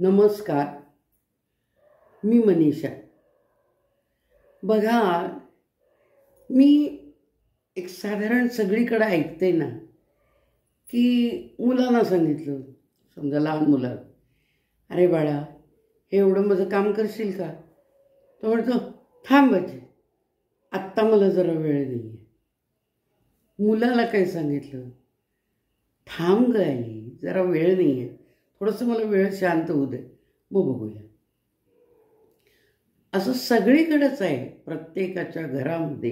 नमस्कार. मी मनीषा. बघा, मी एक साधारण सगळीकडे ऐकते ना की मुलांना सांगितलं, समजा लहान मुलं, अरे बाळा हे एवढं माझं काम करशील का? तो म्हणतो थांब बाजी, आत्ता मला जरा वेळ नाही आहे. मुलाला काय सांगितलं, थांब ग आई, जरा वेळ नाही आहे, थोडंसं मला वेळ शांत होऊ दे, मग बघूया. असं सगळीकडेच आहे. प्रत्येकाच्या घरामध्ये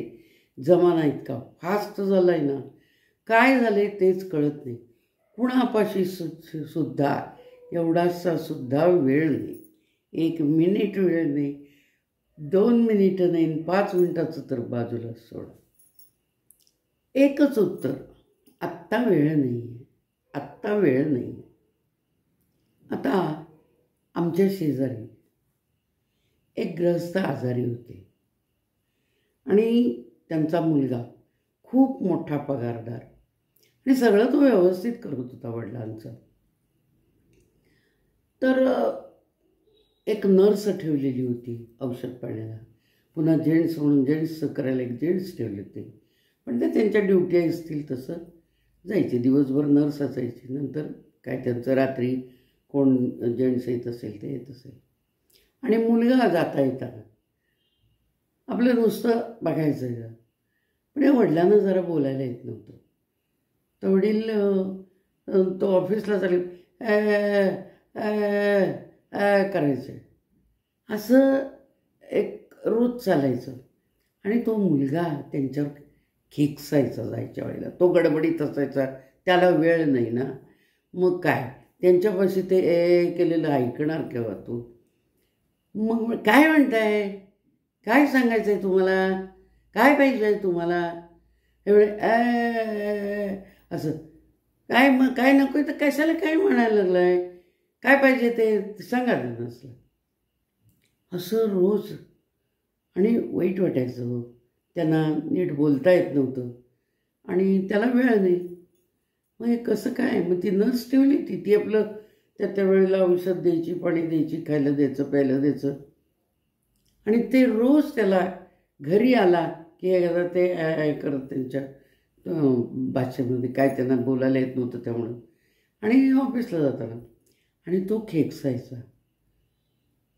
जमाना इतका फास्ट झाला आहे ना, काय झाले तेच कळत नाही. कुणापाशी सुद्धा एवढासा सुद्धा वेळ नाही. 1 मिनिट वेळ नाही, 2 मिनिटं नाही, 5 मिनिटाचं तर बाजूला सोडा. एकच उत्तर, आत्ता वेळ नाही आहे, आत्ता वेळ नाही. आता आमच्या शेजारी एक गृहस्थ आजारी होते आणि त्यांचा मुलगा खूप मोठा पगारदार आणि सगळं तो व्यवस्थित करत होता वडिलांचं. तर एक नर्स ठेवलेली होती औषध पाण्याला, पुन्हा जेंट्स म्हणून जेंट्सचं करायला एक जेंट्स ठेवले होते. पण ते त्यांच्या ड्युटी असतील तसं जायचे, दिवसभर नर्स असायची, नंतर काय त्यांचं रात्री कोण जेंट्स येत असेल ते येत असेल. आणि मुलगा जाता येताना आपलं नुसतं बघायचं आहे. पण या वडिलांना जरा बोलायला येत नव्हतं. तर वडील तो ऑफिसला चालेल करायचं, असं एक रोज चालायचं. आणि तो मुलगा त्यांच्यावर खेकसायचा जायच्या वेळेला. तो गडबडीत असायचा, त्याला वेळ नाही ना. मग काय त्यांच्यापाशी ते केलेलं ऐकणार केव्हा तू? मग काय म्हणताय, काय सांगायचं आहे तुम्हाला, काय पाहिजे आहे तुम्हाला, एवढे असं काय, मग काय नको आहे तर कशाला काय म्हणायला लागलं आहे, काय पाहिजे ते सांगा त्यांना. असं असं रोज. आणि वाईट वाटायचं, त्यांना नीट बोलता येत नव्हतं आणि त्याला वेळ नाही. मग हे कसं काय? मग ती नर्स ठेवली, ती आपलं त्या वेळेला औषध द्यायची, पाणी द्यायची, खायला द्यायचं, प्यायला द्यायचं. आणि ते रोज त्याला घरी आला की एकदा ते करत त्यांच्या भाषेमध्ये, काय त्यांना बोलायला येत नव्हतं त्यामुळं, आणि ऑफिसला जाताना. आणि तो खेकसायचा.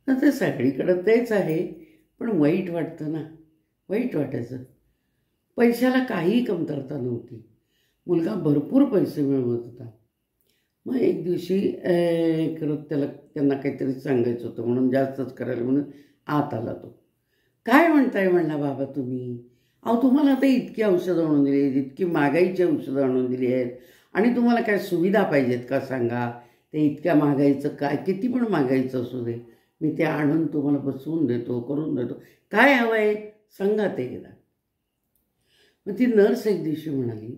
तर ते सगळीकडं तेच आहे. पण वाईट वाटतं ना, वाईट वाटायचं. पैशाला काहीही कमतरता नव्हती. मुलगा भरपूर पैसे मिळवत होता. मग एक दिवशी करत त्यांना काहीतरी सांगायचं होतं म्हणून, जास्तच करायला म्हणून आत आला तो. काय म्हणताय म्हणला, बाबा तुम्ही, अहो तुम्हाला आता इतकी औषधं आणून दिली आहेत, इतकी महागाईची औषधं आणून दिली आहेत, आणि तुम्हाला काय सुविधा पाहिजेत का सांगा. ते इतक्या महागाईचं काय, किती पण महागाईचं असू दे, मी ते आणून तुम्हाला बसवून देतो, करून देतो, काय हवं आहे सांगा ते एकदा. मग ती नर्स एक दिवशी म्हणाली,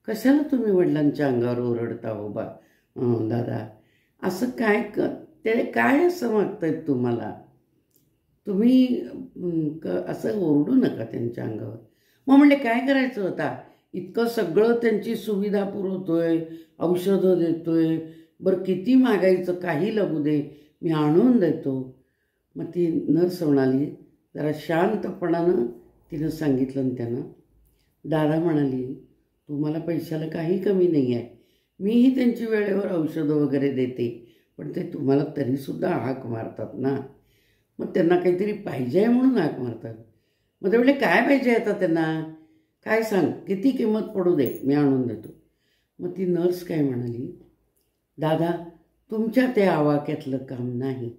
कशाला तुम्ही वडिलांच्या अंगावर ओरडता हो दादा, असं काय ते काय असं मागतायत तुम्हाला, तुम्ही असं ओरडू नका त्यांच्या अंगावर. मग म्हणले काय करायचं होता, इतकं सगळं त्यांची सुविधा पुरवतोय, औषधं देतोय, बरं किती मागायचं, काही लागू दे, मी आणून देतो. मग ती नर्स म्हणाली, जरा शांतपणानं तिनं सांगितलं त्यांना. दादा म्हणाली, तुम्हाला पैशाला काही कमी नाही आहे, मीही त्यांची वेळेवर औषधं वगैरे देते, पण ते तुम्हाला तरीसुद्धा हाक मारतात ना. मग त्यांना काहीतरी पाहिजे आहे म्हणून हाक मारतात. मग ते म्हणले काय पाहिजे आता त्यांना, काय सांग, किती किंमत पडू दे, मी आणून देतो. मग ती नर्स काय म्हणाली, दादा तुमच्या त्या आवाक्यातलं काम नाही,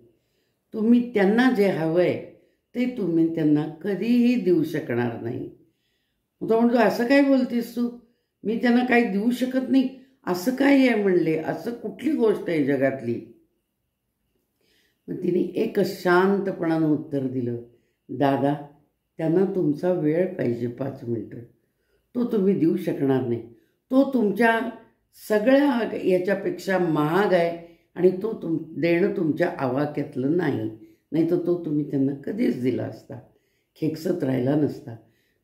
तुम्ही त्यांना जे हवं आहे ते तुम्ही त्यांना कधीही देऊ शकणार नाही. मग तो म्हणतो, असं काय बोलतीस तू, मी त्यांना काही देऊ शकत नाही, असं काय आहे म्हणले, असं कुठली गोष्ट आहे जगातली. मग तिने एक शांतपणानं उत्तर दिलं, दादा त्यांना तुमचा वेळ पाहिजे 5 मिनटं, तो तुम्ही देऊ शकणार नाही, तो तुमच्या सगळ्या याच्यापेक्षा महाग आहे आणि तो देणं तुमच्या आवाक्यातलं नाही, नाही तर तो तुम्ही त्यांना कधीच दिला असता, खेकसत राहिला नसता.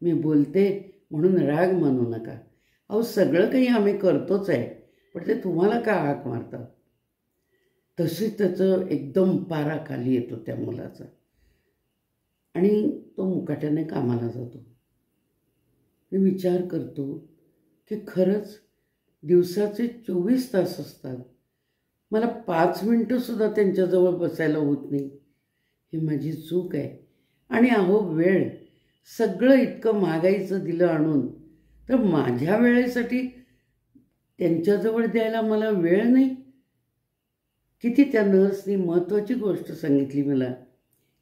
मी बोलते म्हणून राग मानू नका, अहो सगळं काही आम्ही करतोच आहे, पण ते तुम्हाला का हाक मारतात. तसे त्याचं एकदम पारा खाली येतो त्या मुलाचा आणि तो मुकाट्याने कामाला जातो. मी विचार करतो की खरंच दिवसाचे 24 तास असतात, मला 5 मिनटंसुद्धा त्यांच्याजवळ बसायला होत नाही. ही माझी चूक आहे. आणि अहो वेळ, सगळं इतकं महागाईचं दिलं आणून, तर माझ्या वेळेसाठी त्यांच्याजवळ द्यायला मला वेळ नाही. किती त्या नर्सनी महत्त्वाची गोष्ट सांगितली मला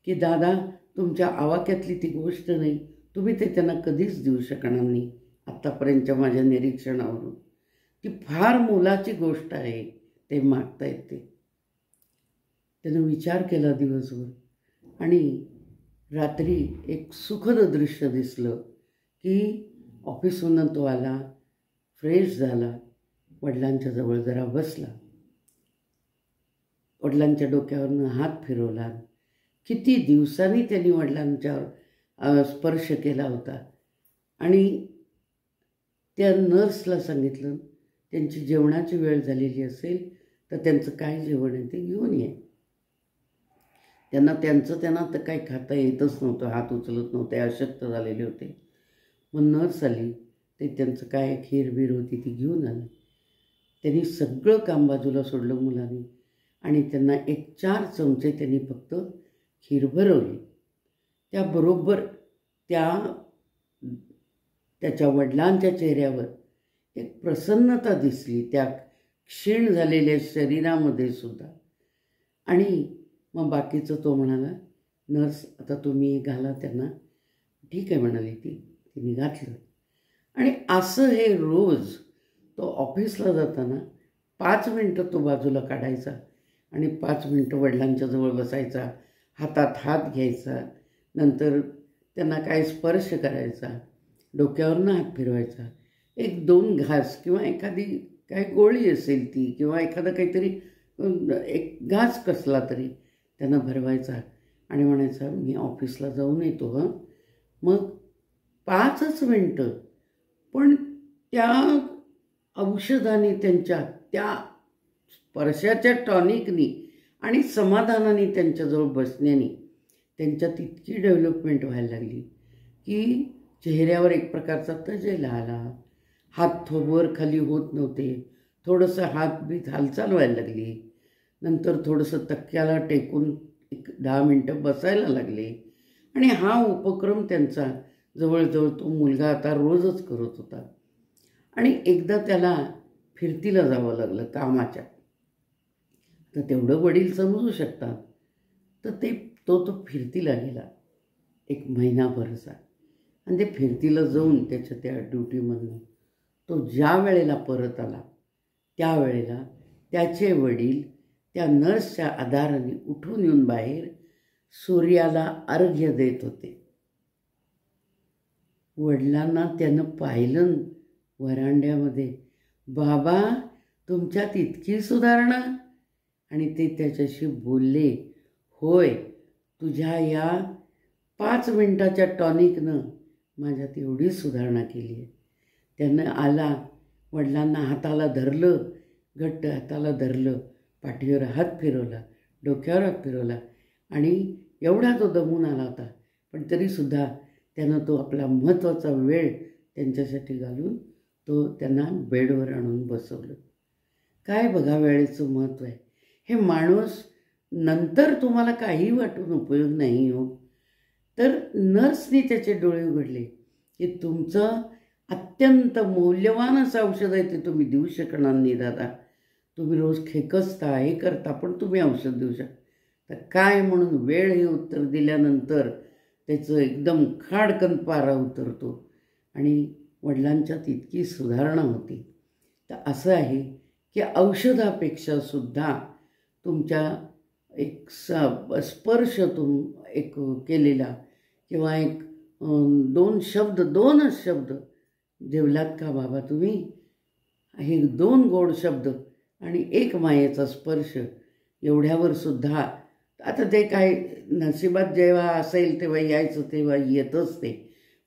की दादा, तुमच्या आवाक्यातली ती गोष्ट नाही, तुम्ही ते त्यांना कधीच देऊ शकणार नाही. आत्तापर्यंतच्या माझ्या निरीक्षणावरून ती फार मोलाची गोष्ट आहे, ते मागतायत ते. त्यानं विचार केला दिवसभर आणि रात्री एक सुखद दृश्य दिसलं की ऑफिसहून तो आला, फ्रेश झाला, वडिलांच्या जवळ जरा बसला, वडिलांच्या डोक्यावरनं हात फिरवला. किती दिवसांनी त्यांनी वडिलांच्यावर स्पर्श केला होता. आणि त्या नर्सला सांगितलं त्यांची जेवणाची वेळ झालेली असेल तर त्यांचं काय जेवण आहे ते घेऊन ये. त्यांना तर काही खाता येतच नव्हतं, हात उचलत नव्हते, अशक्त झालेले होते. मग नर्स आली, ते त्यांचं काय खीर होती ती घेऊन आली. त्यांनी सगळं काम बाजूला सोडलं मुलांनी आणि त्यांना 1-4 चमचे त्यांनी फक्त खीर भरवली. त्याबरोबर त्याच्या वडिलांच्या चेहऱ्यावर एक प्रसन्नता दिसली त्या क्षीण झालेल्या शरीरामध्ये सुद्धा. आणि मग बाकीचं तो म्हणाला, नर्स आता तुम्ही घाला त्यांना. ठीक आहे म्हणाली तिने घातलं. आणि असं हे रोज तो ऑफिसला जाताना 5 मिनटं तो बाजूला काढायचा आणि 5 मिनटं वडिलांच्या जवळ बसायचा, हातात हात घ्यायचा, नंतर त्यांना काय स्पर्श करायचा, डोक्यावरनं हात फिरवायचा, 1-2 घास किंवा एखादी काय गोळी असेल ती किंवा एखादं काहीतरी एक घास कसला तरी त्यांना भरवायचा आणि म्हणायचा मी ऑफिसला जाऊन येतो हं. मग 5च मिनटं, पण त्या औषधाने, त्यांच्या त्या स्पर्शाच्या टॉनिकनी आणि समाधानाने त्यांच्याजवळ बसण्याने त्यांच्यात इतकी डेव्हलपमेंट व्हायला लागली की चेहऱ्यावर एक प्रकारचा तजेला आला. हात वर खाली होत नव्हते, थोडंसं हातबीत हालचाल व्हायला लागली. नंतर थोडंसं तक्क्याला टेकून 10 मिनटं बसायला लागले. आणि हा उपक्रम त्यांचा जवळजवळ तो मुलगा आता रोजच करत होता. आणि एकदा त्याला फिरतीला जावं लागलं कामाच्या, तर तेवढं वडील समजू शकतात. तर तो फिरतीला गेला 1 महिनाभरचा. आणि ते फिरतीला जाऊन त्याच्या त्या ड्युटीमधून तो ज्या वेळेला परत आला त्यावेळेला त्याचे वडील त्या नर्सच्या आधाराने उठून येऊन बाहेर सूर्याला अर्घ्य देत होते. वडिलांना त्यानं पाहिलं वरांड्यामध्ये, बाबा तुमच्यात इतकी सुधारणा. आणि ते त्याच्याशी बोलले, होय तुझ्या या 5 मिनटाच्या टॉनिकनं माझ्यात एवढी सुधारणा केली आहे. त्यानं आला, वडिलांना हाताला धरलं, घट्ट हाताला धरलं, पाठीवर हात फिरवला, डोक्यावर हात फिरवला. आणि एवढा तो दमून आला होता, पण तरीसुद्धा त्यानं तो आपला महत्त्वाचा वेळ त्यांच्यासाठी घालून तो त्यांना बेडवर आणून बसवलं. काय बघा वेळेचं महत्त्व आहे. हे माणूस नंतर तुम्हाला काही वाटून उपयोग नाही हो. तर नर्सने त्याचे डोळे उघडले की तुमचं अत्यंत मौल्यवान असं औषध आहे, ते तुम्ही देऊ शकणार नाही दादा. तुम्ही रोज खेकसता, हे करता, पण तुम्ही औषध देऊ शकता. तर काय म्हणून वेळ हे उत्तर दिल्यानंतर त्याचं एकदम खाडकन पारा उतरतो आणि वडिलांच्यात इतकी सुधारणा होती. तर असं आहे की औषधापेक्षा सुद्धा तुमच्या एक स्पर्श एक केलेला किंवा 2 शब्द जेवलात का बाबा तुम्ही, हे 2 गोड शब्द आणि 1 मायेचा स्पर्श, एवढ्यावर सुद्धा आता ते काय नशिबात जेव्हा असेल तेव्हा यायचं, तेव्हा येतच ते,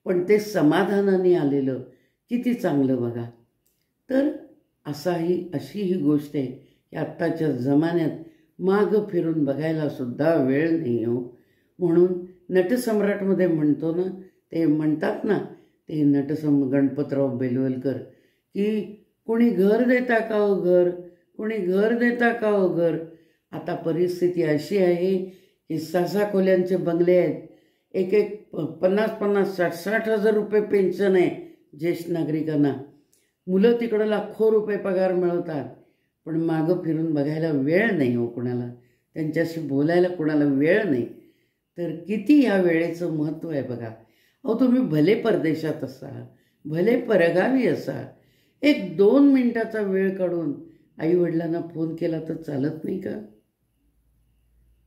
पण ते समाधानाने आलेलं किती चांगलं बघा. तर अशी ही गोष्ट आहे की आत्ताच्या जमान्यात मागं फिरून बघायला सुद्धा वेळ नाही हो. म्हणून नटसम्राटमध्ये म्हणतो ना, ते म्हणतात ना, ते गणपतराव बेलवलकर, की कोणी घर देता का हो घर, कोणी घर देता का हो घर. आता परिस्थिती अशी आहे की 6-6 खोल्यांचे बंगले आहेत, एक 50-50, 60-60 हजार रुपये पेन्शन आहे ज्येष्ठ नागरिकांना. मुलं तिकडं लाखो रुपये पगार मिळवतात, पण मागं फिरून बघायला वेळ नाही हो कुणाला, त्यांच्याशी बोलायला कुणाला वेळ नाही. तर किती या वेळेचं महत्त्व आहे बघा. अहो तुम्ही भले परदेशात असा, भले परगावी असा, 1-2 मिनिटाचा वेळ काढून आईवडिलांना फोन केला तर चालत नाही का?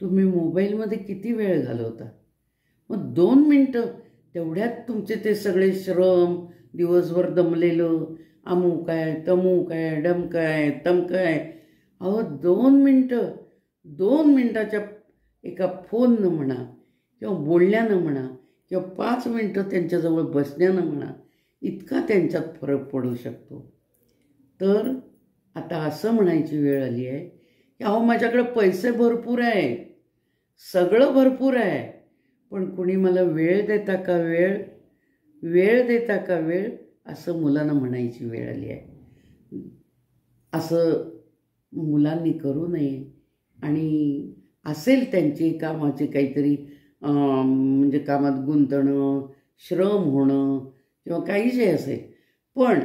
तुम्ही मोबाईलमध्ये किती वेळ घालवता? मग 2 मिनटं तेवढ्यात तुमचे ते सगळे श्रम, दिवसभर दमलेलं, अमुक आहे, तमुक आहे, डमक आहे, तमक आहे. अहो 2 मिनटाच्या एका फोननं म्हणा किंवा बोलण्यानं म्हणा किंवा 5 मिनटं त्यांच्याजवळ बसण्यानं म्हणा, इतका त्यांच्यात फरक पडू शकतो. तर आता असं म्हणायची वेळ आली आहे की अहो माझ्याकडे पैसे भरपूर आहे, सगळं भरपूर आहे, पण कुणी मला वेळ देता का वेळ, वेळ देता का वेळ, असं मुलांना म्हणायची वेळ आली आहे. असं मुलांनी करू नये. आणि असेल त्यांची कामाची काहीतरी म्हणजे कामात गुंतणं, श्रम होणं किंवा काही जे असेल, पण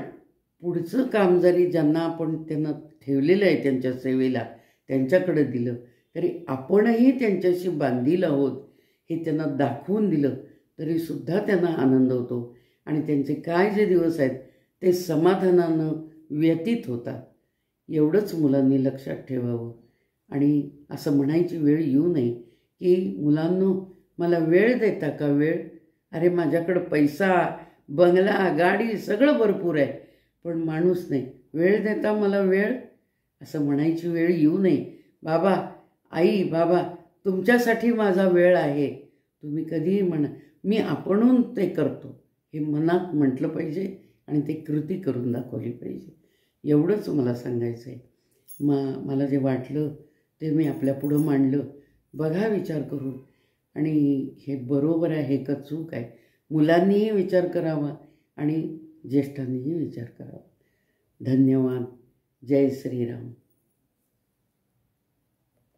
पुढचं काम जरी ज्यांना आपण त्यांना ठेवलेलं आहे त्यांच्या सेवेला, त्यांच्याकडे दिलं, तरी आपणही त्यांच्याशी बांधील आहोत हे त्यांना दाखवून दिलं तरीसुद्धा त्यांना आनंद होतो आणि त्यांचे काय जे दिवस आहेत ते समाधानानं व्यतीत होतात. एवढंच मुलांनी लक्षात ठेवावं. आणि असं म्हणायची वेळ येऊ नये की मुलांनो मला वेळ देता का वेळ. अरे माझ्याकडं पैसा, बंगला, गाडी सगळं भरपूर आहे, पण माणूस नाही. वेळ देता मला वेळ, असं म्हणायची वेळ येऊ नये. बाबा, आई, बाबा तुमच्यासाठी माझा वेळ आहे, तुम्ही कधीही म्हणा, मी आपणहून ते करतो हे मनात म्हटलं पाहिजे आणि ते कृती करून दाखवली पाहिजे. एवढंच मला सांगायचं आहे. मला जे वाटलं ते मी आपल्यापुढं मांडलं. बघा विचार करून, आणि हे बरोबर आहे का चूक आहे, मुलांनीही विचार करावा आणि ज्येष्ठांनीही विचार करावा. धन्यवाद. जय श्रीराम.